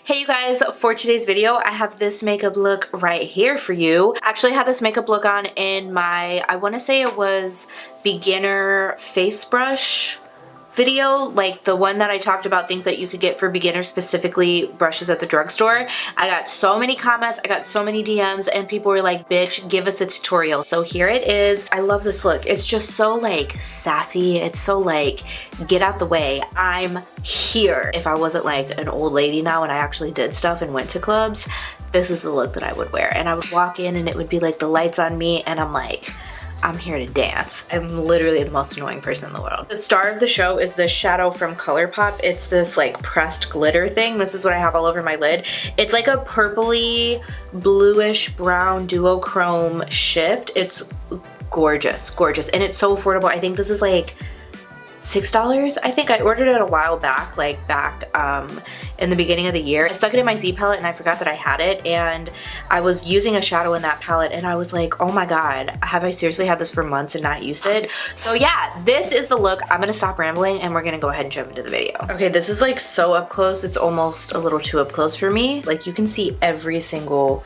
Hey you guys, for today's video I have this makeup look right here for you. I actually had this makeup look on in my, I want to say it was beginner face brush video, like the one that I talked about things that you could get for beginners, specifically brushes at the drugstore. I got so many comments, I got so many DMs, and people were like, bitch, give us a tutorial. So here it is. I love this look. It's just so like sassy. It's so like, get out the way, I'm here. If I wasn't like an old lady now and I actually did stuff and went to clubs, this is the look that I would wear. And I would walk in and it would be like the lights on me and I'm like, I'm here to dance. I'm literally the most annoying person in the world. The star of the show is this shadow from ColourPop. It's this like pressed glitter thing. This is what I have all over my lid. It's like a purpley, bluish brown duochrome shift. It's gorgeous, gorgeous. And it's so affordable. I think this is like $6. I think I ordered it a while back, like back in the beginning of the year. I stuck it in my Z palette and I forgot that I had it, and I was using a shadow in that palette and I was like, oh my god, have I seriously had this for months and not used it? So yeah, this is the look. I'm gonna stop rambling and we're gonna go ahead and jump into the video. Okay, this is like so up close. It's almost a little too up close for me. Like you can see every single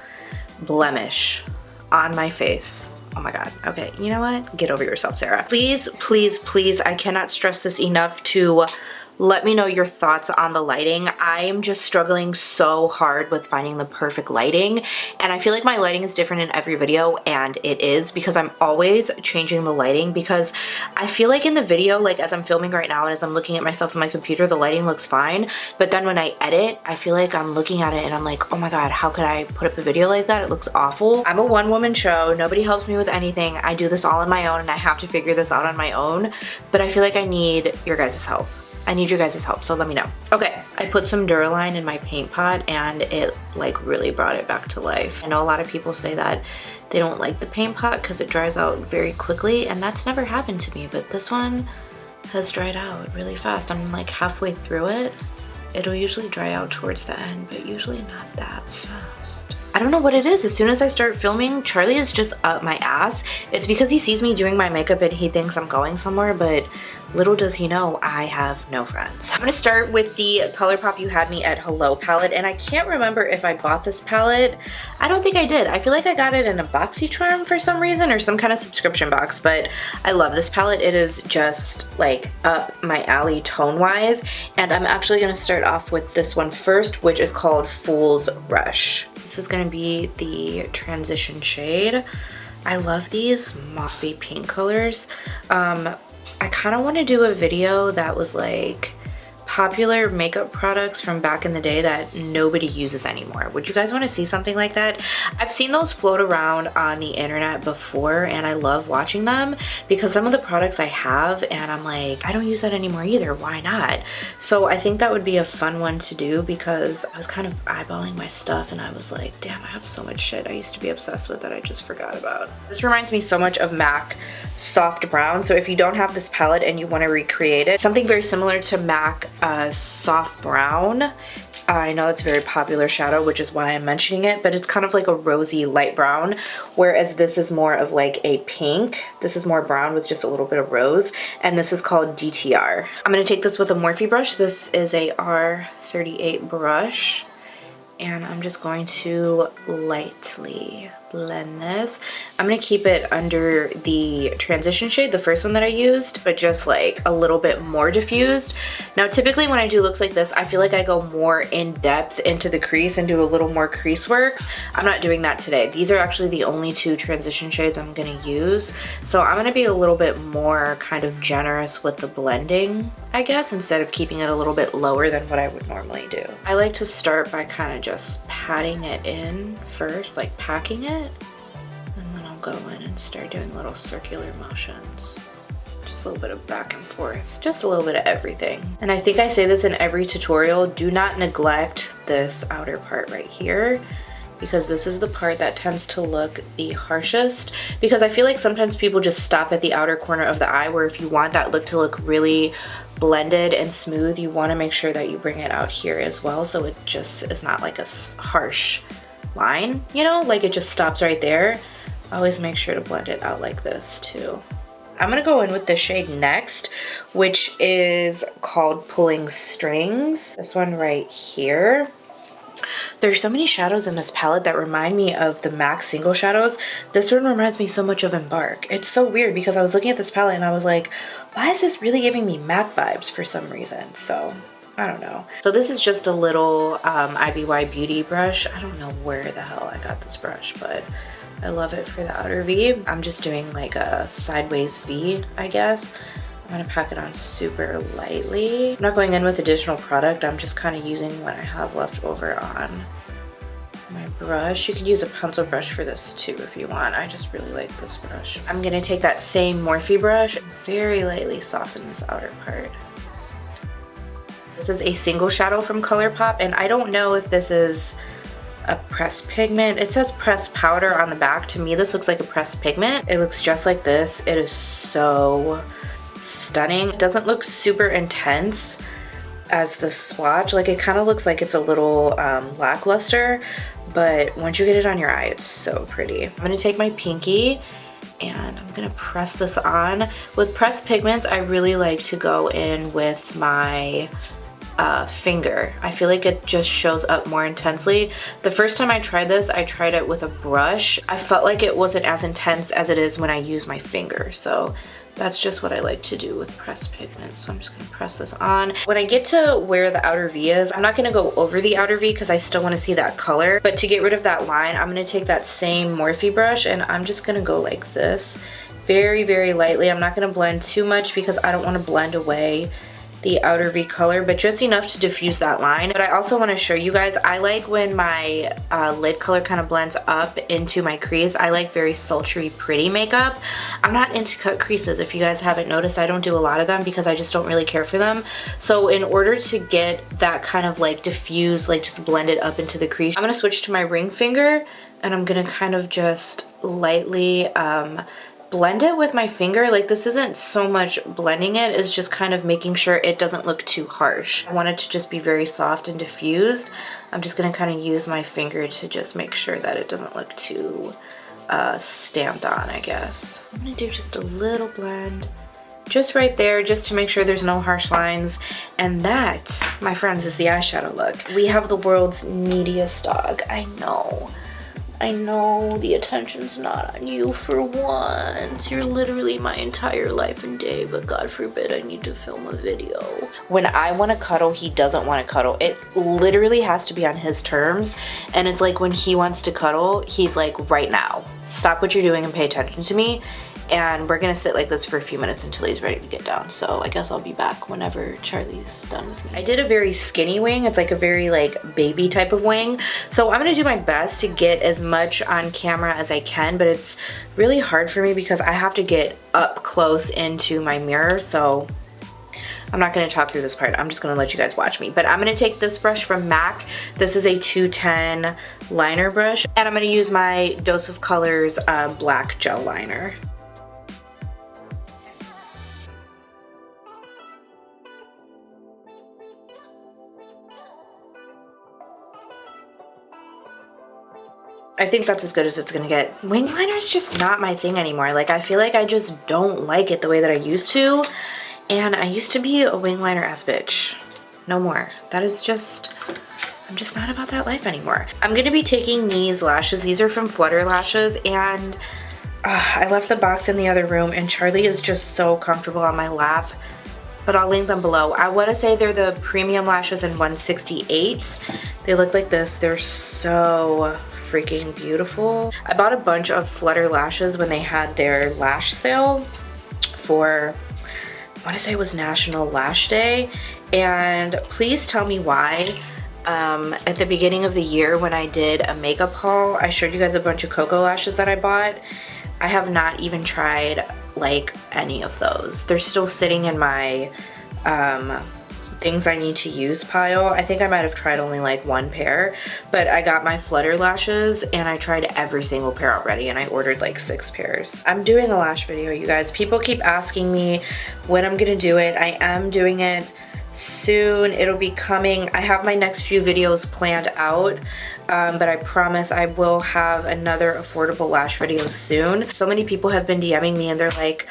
blemish on my face. Oh my god. Okay, you know what? Get over yourself, Sarah. Please, please, please, I cannot stress this enough to let me know your thoughts on the lighting. I am just struggling so hard with finding the perfect lighting, and I feel like my lighting is different in every video, and it is because I'm always changing the lighting, because I feel like in the video, like as I'm filming right now and as I'm looking at myself on my computer, the lighting looks fine, but then when I edit, I feel like I'm looking at it and I'm like, oh my god, how could I put up a video like that? It looks awful. I'm a one-woman show. Nobody helps me with anything. I do this all on my own and I have to figure this out on my own, but I feel like I need your guys' help. I need your guys' help, so let me know. Okay, I put some Duraline in my paint pot and it like really brought it back to life. I know a lot of people say that they don't like the paint pot because it dries out very quickly, and that's never happened to me, but this one has dried out really fast. I'm like halfway through it. It'll usually dry out towards the end, but usually not that fast. I don't know what it is. As soon as I start filming, Charlie is just up my ass. It's because he sees me doing my makeup and he thinks I'm going somewhere, but little does he know I have no friends. I'm gonna start with the ColourPop You Had Me at Hello palette, and I can't remember if I bought this palette. I don't think I did. I feel like I got it in a BoxyCharm for some reason, or some kind of subscription box, but I love this palette. It is just like up my alley tone-wise, and I'm actually gonna start off with this one first, which is called Fool's Rush. So this is gonna be the transition shade. I love these moppy pink colors. I kind of want to do a video that was like popular makeup products from back in the day that nobody uses anymore. Would you guys want to see something like that? I've seen those float around on the internet before and I love watching them because some of the products I have and I'm like, I don't use that anymore either. Why not? So I think that would be a fun one to do because I was kind of eyeballing my stuff and I was like, damn, I have so much shit I used to be obsessed with that I just forgot about. This reminds me so much of MAC Soft Brown. So if you don't have this palette and you want to recreate it, something very similar to MAC Soft Brown. I know it's a very popular shadow, which is why I'm mentioning it, but it's kind of like a rosy light brown, whereas this is more of like a pink. This is more brown with just a little bit of rose, and this is called DTR. I'm going to take this with a Morphe brush. This is a R38 brush, and I'm just going to lightly blend this. I'm gonna keep it under the transition shade, the first one that I used, but just like a little bit more diffused. Now typically when I do looks like this, I feel like I go more in depth into the crease and do a little more crease work. I'm not doing that today. These are actually the only two transition shades I'm gonna use. So I'm gonna be a little bit more kind of generous with the blending, I guess, instead of keeping it a little bit lower than what I would normally do. I like to start by kind of just patting it in first, like packing it. And then I'll go in and start doing little circular motions. Just a little bit of back and forth. Just a little bit of everything. And I think I say this in every tutorial, do not neglect this outer part right here, because this is the part that tends to look the harshest, because I feel like sometimes people just stop at the outer corner of the eye, where if you want that look to look really blended and smooth, you want to make sure that you bring it out here as well, so it just is not like a harsh line, you know, like it just stops right there. Always make sure to blend it out like this too. I'm gonna go in with the shade next, which is called Pulling Strings. This one right here. There's so many shadows in this palette that remind me of the MAC single shadows. This one reminds me so much of Embark. It's so weird because I was looking at this palette and I was like, why is this really giving me MAC vibes for some reason? So I don't know. So this is just a little IBY Beauty brush. I don't know where the hell I got this brush, but I love it for the outer V. I'm just doing like a sideways V, I guess. I'm gonna pack it on super lightly. I'm not going in with additional product. I'm just kind of using what I have left over on my brush. You could use a pencil brush for this too if you want. I just really like this brush. I'm gonna take that same Morphe brush and very lightly soften this outer part. This is a single shadow from ColourPop, and I don't know if this is a pressed pigment. It says pressed powder on the back. To me, this looks like a pressed pigment. It looks just like this. It is so stunning. It doesn't look super intense as the swatch. Like, it kind of looks like it's a little lackluster, but once you get it on your eye, it's so pretty. I'm gonna take my pinky and I'm gonna press this on. With pressed pigments, I really like to go in with my finger. I feel like it just shows up more intensely. The first time I tried this, I tried it with a brush. I felt like it wasn't as intense as it is when I use my finger. So that's just what I like to do with pressed pigment. So I'm just gonna press this on. When I get to where the outer V is, I'm not gonna go over the outer V because I still wanna see that color. But to get rid of that line, I'm gonna take that same Morphe brush and I'm just gonna go like this. Very, very lightly. I'm not gonna blend too much because I don't wanna blend away the outer V color, but just enough to diffuse that line. But I also want to show you guys, I like when my lid color kind of blends up into my crease. I like very sultry, pretty makeup. I'm not into cut creases. If you guys haven't noticed, I don't do a lot of them because I just don't really care for them. So in order to get that kind of like diffuse, like just blend it up into the crease, I'm gonna switch to my ring finger and I'm gonna kind of just lightly blend it with my finger. Like, this isn't so much blending it, it's just kind of making sure it doesn't look too harsh. I want it to just be very soft and diffused. I'm just gonna kind of use my finger to just make sure that it doesn't look too stamped on, I guess. I'm gonna do just a little blend just right there, just to make sure there's no harsh lines. And that, my friends, is the eyeshadow look. We have the world's neediest dog. I know the attention's not on you for once. You're literally my entire life and day, but God forbid I need to film a video. When I want to cuddle, he doesn't want to cuddle. It literally has to be on his terms. And it's like when he wants to cuddle, he's like, right now, stop what you're doing and pay attention to me. And we're gonna sit like this for a few minutes until he's ready to get down. So I guess I'll be back whenever Charlie's done with me. I did a very skinny wing. It's like a very like baby type of wing. So I'm gonna do my best to get as much on camera as I can, but it's really hard for me because I have to get up close into my mirror. So I'm not gonna talk through this part. I'm just gonna let you guys watch me. But I'm gonna take this brush from MAC. This is a 210 liner brush. And I'm gonna use my Dose of Colors black gel liner. I think that's as good as it's gonna get. Wing liner is just not my thing anymore. Like, I feel like I just don't like it the way that I used to. And I used to be a wing liner ass bitch. No more. That is just, I'm just not about that life anymore. I'm gonna be taking these lashes. These are from Flutter Lashes, and I left the box in the other room and Charlie is just so comfortable on my lap. But I'll link them below. I want to say they're the premium lashes in 168. They look like this. They're so freaking beautiful. I bought a bunch of Flutter Lashes when they had their lash sale for, I want to say it was National Lash Day. And please tell me why. At the beginning of the year when I did a makeup haul, I showed you guys a bunch of Cocoa lashes that I bought. I have not even tried like any of those. They're still sitting in my things I need to use pile. I think I might have tried only like one pair, but I got my Flutter Lashes and I tried every single pair already and I ordered like 6 pairs. I'm doing a lash video, you guys. People keep asking me when I'm gonna do it. I am doing it soon. It'll be coming. I have my next few videos planned out, but I promise I will have another affordable lash video soon. So many people have been DMing me and they're like,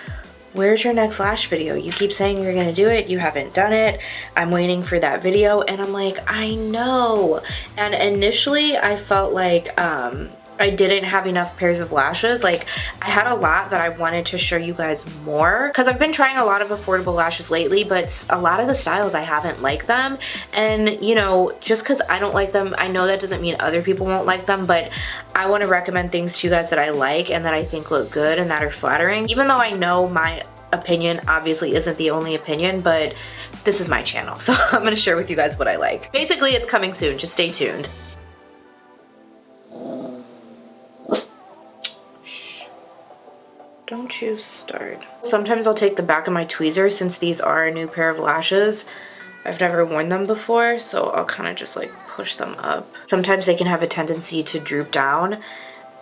where's your next lash video? You keep saying you're gonna do it, you haven't done it. I'm waiting for that video. And I'm like, I know. And initially I felt like I didn't have enough pairs of lashes. Like, I had a lot, but I wanted to show you guys more because I've been trying a lot of affordable lashes lately, but a lot of the styles I haven't liked them. And you know, just because I don't like them, I know that doesn't mean other people won't like them, but I want to recommend things to you guys that I like and that I think look good and that are flattering. Even though I know my opinion obviously isn't the only opinion, but this is my channel, so I'm going to share with you guys what I like. Basically, it's coming soon. Just stay tuned. Don't you start. Sometimes I'll take the back of my tweezers since these are a new pair of lashes. I've never worn them before, so I'll kind of just like push them up. Sometimes they can have a tendency to droop down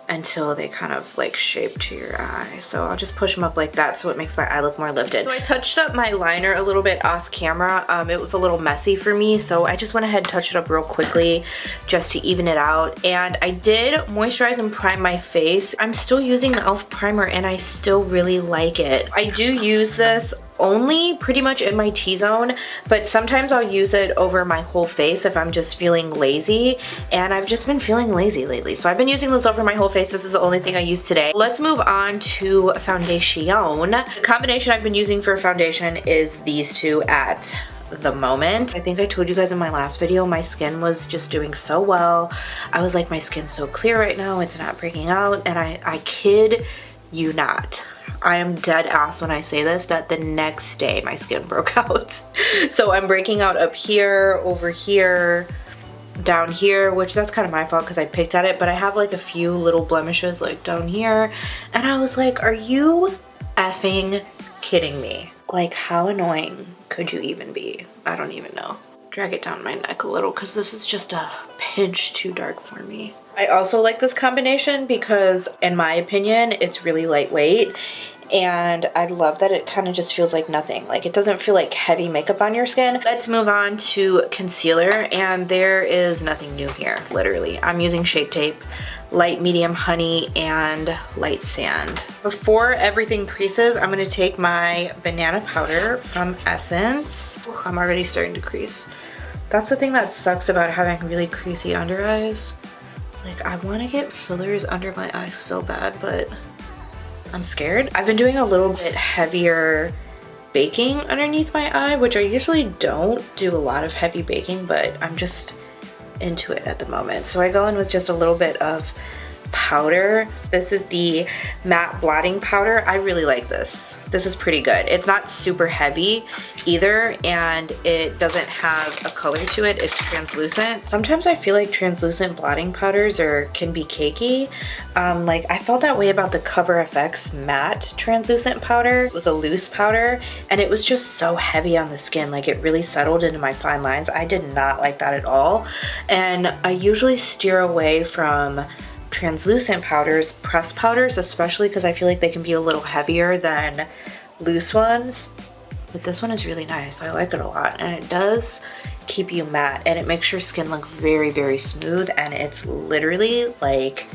until they kind of like shape to your eye. So I'll just push them up like that so it makes my eye look more lifted. So I touched up my liner a little bit off camera. It was a little messy for me, so I just went ahead and touched it up real quickly just to even it out. And I did moisturize and prime my face. I'm still using the e.l.f. primer and I still really like it. I do use this only pretty much in my T-zone, but sometimes I'll use it over my whole face if I'm just feeling lazy, and I've just been feeling lazy lately. So I've been using this over my whole face. This is the only thing I use today. Let's move on to foundation. The combination I've been using for foundation is these two at the moment. I think I told you guys in my last video, my skin was just doing so well. I was like, my skin's so clear right now, it's not breaking out, and I kid you not. I am dead ass when I say this, that the next day my skin broke out. So I'm breaking out up here, over here, down here, which that's kind of my fault because I picked at it, but I have like a few little blemishes like down here. And I was like, are you effing kidding me? Like, how annoying could you even be? I don't even know. Drag it down my neck a little because this is just a pinch too dark for me. I also like this combination because, in my opinion, it's really lightweight, and I love that it kind of just feels like nothing. Like, it doesn't feel like heavy makeup on your skin. Let's move on to concealer, and there is nothing new here, literally. I'm using Shape Tape, Light Medium Honey, and Light Sand. Before everything creases, I'm going to take my banana powder from Essence. Ooh, I'm already starting to crease. That's the thing that sucks about having really creasy under eyes. Like, I want to get fillers under my eyes so bad, but I'm scared. I've been doing a little bit heavier baking underneath my eye, which I usually don't do a lot of heavy baking, but I'm just into it at the moment. So I go in with just a little bit of powder. This is the matte blotting powder. I really like this. This is pretty good. It's not super heavy either, and it doesn't have a color to it. It's translucent. Sometimes I feel like translucent blotting powders can be cakey. Like, I felt that way about the Cover FX matte translucent powder. It was a loose powder, and it was just so heavy on the skin. Like, it really settled into my fine lines. I did not like that at all, and I usually steer away from translucent powders, pressed powders, especially because I feel like they can be a little heavier than loose ones. But this one is really nice. I like it a lot, and it does keep you matte, and it makes your skin look very, very smooth, and it's literally like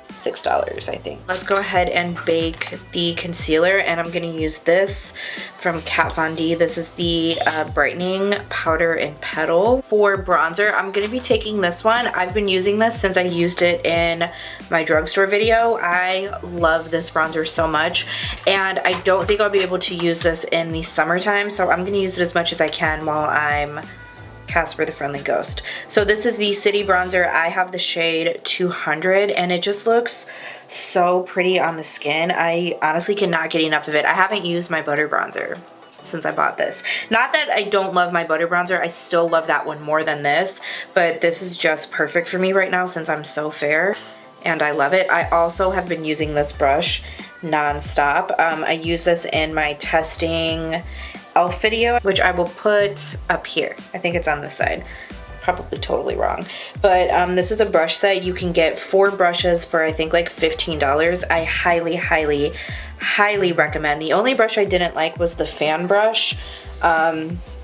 $6, I think. Let's go ahead and bake the concealer, and I'm gonna use this from Kat Von D. This is the Brightening Powder in Petal. For bronzer, I'm gonna be taking this one. I've been using this since I used it in my drugstore video. I love this bronzer so much, and I don't think I'll be able to use this in the summertime, so I'm gonna use it as much as I can while I'm Casper the Friendly Ghost. So this is the City Bronzer. I have the shade 200, and it just looks so pretty on the skin. I honestly cannot get enough of it. I haven't used my butter bronzer since I bought this. Not that I don't love my butter bronzer, I still love that one more than this, but this is just perfect for me right now since I'm so fair, and I love it. I also have been using this brush non-stop. I use this in my testing e.l.f. video, which I will put up here. I think it's on this side. Probably totally wrong. But this is a brush set. You can get 4 brushes for I think like $15. I highly, highly, highly recommend. The only brush I didn't like was the fan brush.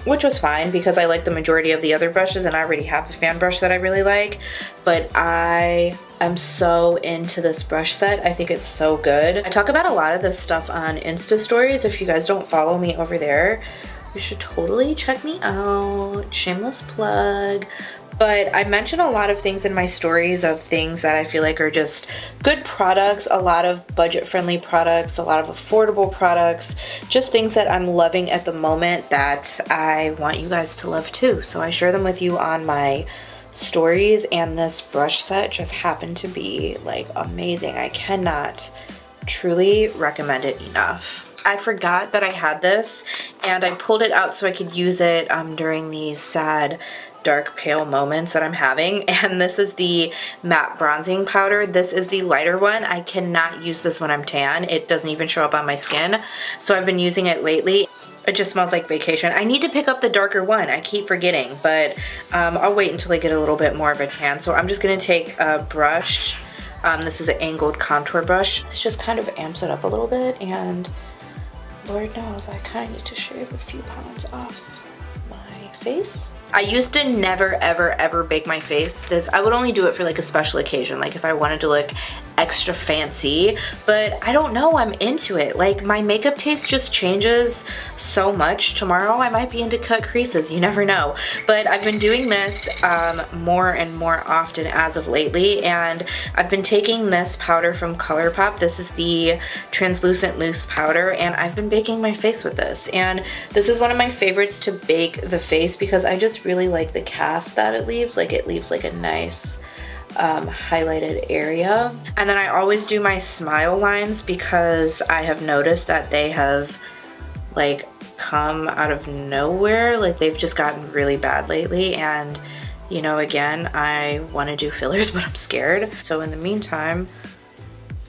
which was fine because I like the majority of the other brushes and I already have the fan brush that I really like. But I am so into this brush set. I think it's so good. I talk about a lot of this stuff on Insta stories. If you guys don't follow me over there, you should totally check me out. Shameless plug. But I mention a lot of things in my stories of things that I feel like are just good products, a lot of budget-friendly products, a lot of affordable products, just things that I'm loving at the moment that I want you guys to love too. So I share them with you on my stories, and this brush set just happened to be like amazing. I cannot truly recommend it enough. I forgot that I had this and I pulled it out so I could use it during these sad dark pale moments that I'm having, and this is the matte bronzing powder. This is the lighter one. I cannot use this when I'm tan. It doesn't even show up on my skin, so I've been using it lately. It just smells like vacation. I need to pick up the darker one. I keep forgetting, but I'll wait until I get a little bit more of a tan. So I'm just gonna take a brush. This is an angled contour brush. This just kind of amps it up a little bit, and Lord knows I kind of need to shave a few pounds off my face. I used to never ever bake my face. I would only do it for like a special occasion, like if I wanted to look extra fancy, but I don't know, I'm into it. Like my makeup taste just changes so much. Tomorrow I might be into cut creases, you never know. But I've been doing this more and more often as of lately, and I've been taking this powder from ColourPop. This is the translucent loose powder, and I've been baking my face with this. And this is one of my favorites to bake the face because I just really like the cast that it leaves. Like it leaves like a nice highlighted area. And then I always do my smile lines because I have noticed that they have like come out of nowhere. Like they've just gotten really bad lately, and you know, again, I want to do fillers but I'm scared. So in the meantime,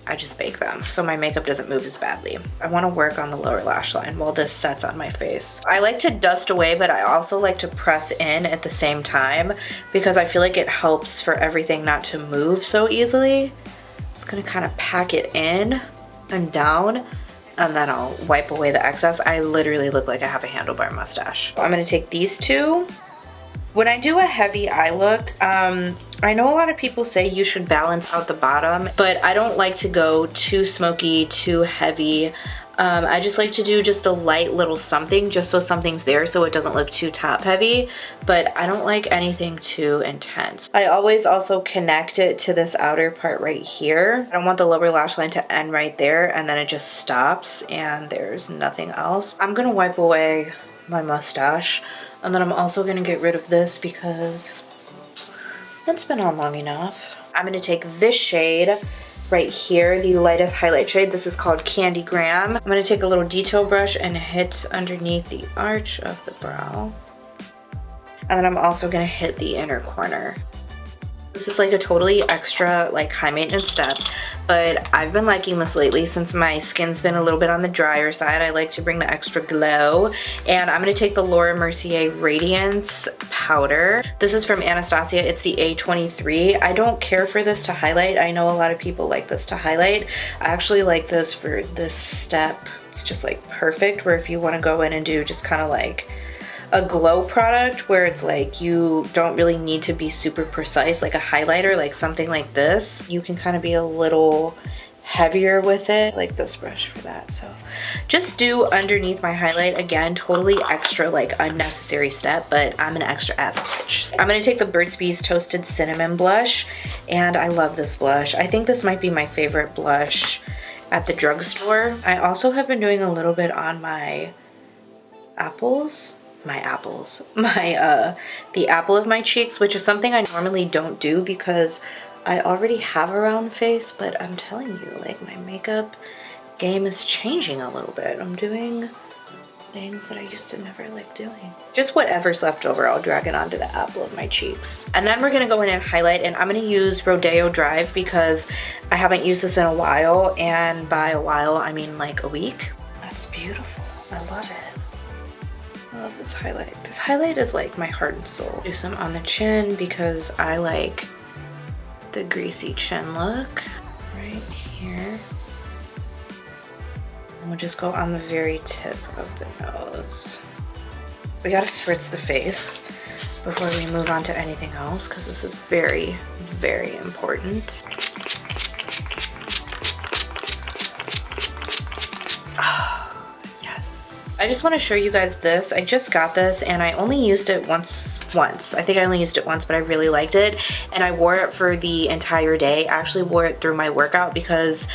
I just bake them so my makeup doesn't move as badly. I want to work on the lower lash line while this sets on my face. I like to dust away, but I also like to press in at the same time because I feel like it helps for everything not to move so easily. Just gonna kind of pack it in and down, and then I'll wipe away the excess. I literally look like I have a handlebar mustache. I'm gonna take these two. When I do a heavy eye look, I know a lot of people say you should balance out the bottom, but I don't like to go too smoky, too heavy. I just like to do just a light little something just so something's there so it doesn't look too top heavy, but I don't like anything too intense. I always also connect it to this outer part right here. I don't want the lower lash line to end right there and then it just stops and there's nothing else. I'm gonna wipe away my mustache, and then I'm also gonna get rid of this because it's been on long enough. I'm gonna take this shade right here, the lightest highlight shade. This is called Candy Graham. I'm gonna take a little detail brush and hit underneath the arch of the brow. And then I'm also gonna hit the inner corner. This is like a totally extra, like high maintenance step, but I've been liking this lately since my skin's been a little bit on the drier side. I like to bring the extra glow, and I'm gonna take the Laura Mercier Radiance powder. This is from Anastasia, it's the A23. I don't care for this to highlight. I know a lot of people like this to highlight. I actually like this for this step. It's just like perfect, where if you wanna go in and do just kind of like a glow product where it's like you don't really need to be super precise, like a highlighter, like something like this. You can kind of be a little heavier with it, like this brush for that. So just do underneath my highlight. Again, totally extra, like unnecessary step, but I'm an extra as a bitch. I'm gonna take the Burt's Bees Toasted Cinnamon blush, and I love this blush. I think this might be my favorite blush at the drugstore. I also have been doing a little bit on my the apple of my cheeks, which is something I normally don't do because I already have a round face, but I'm telling you, like, my makeup game is changing a little bit. I'm doing things that I used to never like doing. Just whatever's left over, I'll drag it onto the apple of my cheeks. And then we're gonna go in and highlight, and I'm gonna use Rodeo Drive because I haven't used this in a while, and by a while, I mean like a week. That's beautiful, I love it. I love this highlight. This highlight is like my heart and soul. Do some on the chin because I like the greasy chin look right here. And we'll just go on the very tip of the nose. We gotta spritz the face before we move on to anything else, because this is very, very important. I just want to show you guys this. I just got this and I only used it once. I think I only used it once, but I really liked it. And I wore it for the entire day. I actually wore it through my workout because,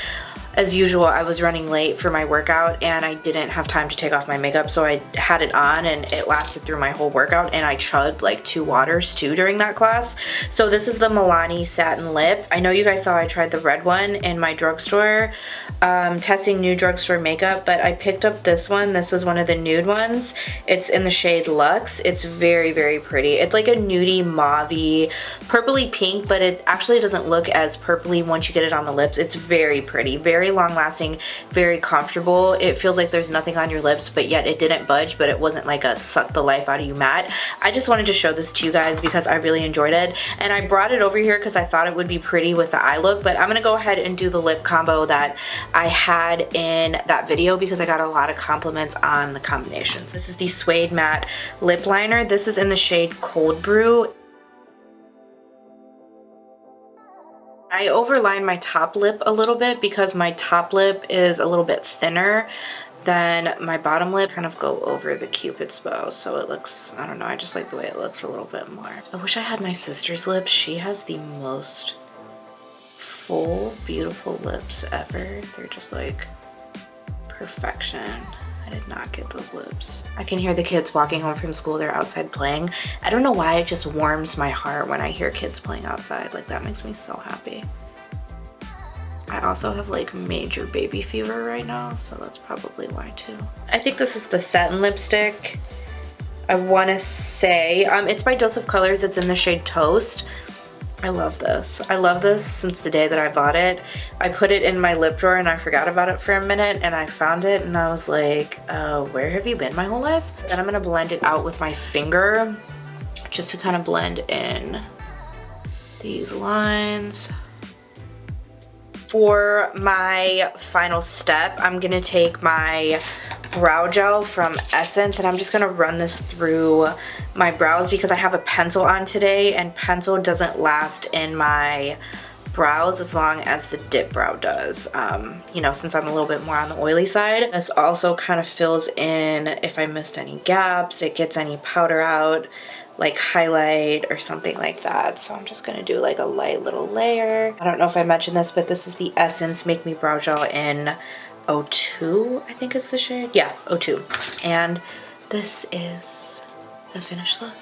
as usual, I was running late for my workout and I didn't have time to take off my makeup, so I had it on and it lasted through my whole workout, and I chugged like 2 waters too during that class. So this is the Milani Satin Lip. I know you guys saw I tried the red one in my drugstore, testing new drugstore makeup, but I picked up this one. This was one of the nude ones. It's in the shade Luxe. It's very, very pretty. It's like a nudie mauvey, purpley pink, but it actually doesn't look as purpley once you get it on the lips. It's very pretty, very long lasting, very comfortable. It feels like there's nothing on your lips, but yet it didn't budge, but it wasn't like a suck the life out of you matte. I just wanted to show this to you guys because I really enjoyed it, and I brought it over here because I thought it would be pretty with the eye look, but I'm gonna go ahead and do the lip combo that I had in that video because I got a lot of compliments on the combinations. This is the Suede Matte Lip Liner. This is in the shade Cold Brew. I overlined my top lip a little bit because my top lip is a little bit thinner than my bottom lip. Kind of go over the Cupid's bow, so it looks, I don't know, I just like the way it looks a little bit more. I wish I had my sister's lips. She has the most full, beautiful lips ever. They're just like perfection. I did not get those lips. I can hear the kids walking home from school. They're outside playing. I don't know why, it just warms my heart when I hear kids playing outside. Like, that makes me so happy. I also have like major baby fever right now, so that's probably why too. I think this is the satin lipstick. I want to say, it's by Dose of Colors. It's in the shade Toast. I love this. I love this since the day that I bought it. I put it in my lip drawer and I forgot about it for a minute, and I found it and I was like, where have you been my whole life? Then I'm gonna blend it out with my finger just to kind of blend in these lines. For my final step, I'm gonna take my brow gel from Essence and I'm just gonna run this through my brows because I have a pencil on today, and pencil doesn't last in my brows as long as the dip brow does, you know, since I'm a little bit more on the oily side. This also kind of fills in if I missed any gaps, it gets any powder out, like highlight or something like that. So I'm just gonna do like a light little layer. I don't know if I mentioned this, but this is the Essence Make Me Brow Gel in 02, I think is the shade. Yeah, 02. And this is the finished look.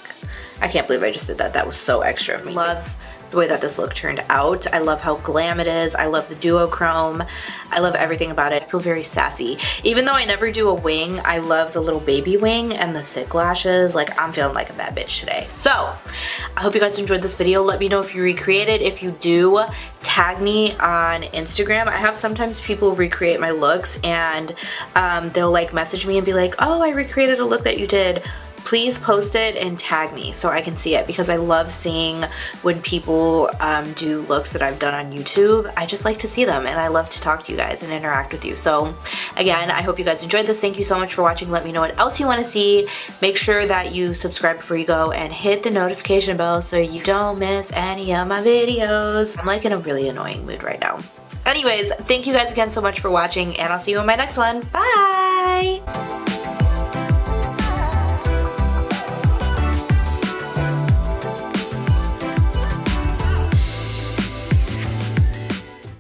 I can't believe I just did that. That was so extra of me. Love the way that this look turned out. I love how glam it is. I love the duochrome. I love everything about it. I feel very sassy. Even though I never do a wing, I love the little baby wing and the thick lashes. Like, I'm feeling like a bad bitch today. So, I hope you guys enjoyed this video. Let me know if you recreate it. If you do, tag me on Instagram. I have sometimes people recreate my looks and they'll like message me and be like, oh, I recreated a look that you did. Please post it and tag me so I can see it, because I love seeing when people do looks that I've done on YouTube. I just like to see them and I love to talk to you guys and interact with you. So again, I hope you guys enjoyed this. Thank you so much for watching. Let me know what else you want to see. Make sure that you subscribe before you go and hit the notification bell so you don't miss any of my videos. I'm like in a really annoying mood right now. Anyways, thank you guys again so much for watching, and I'll see you in my next one. Bye!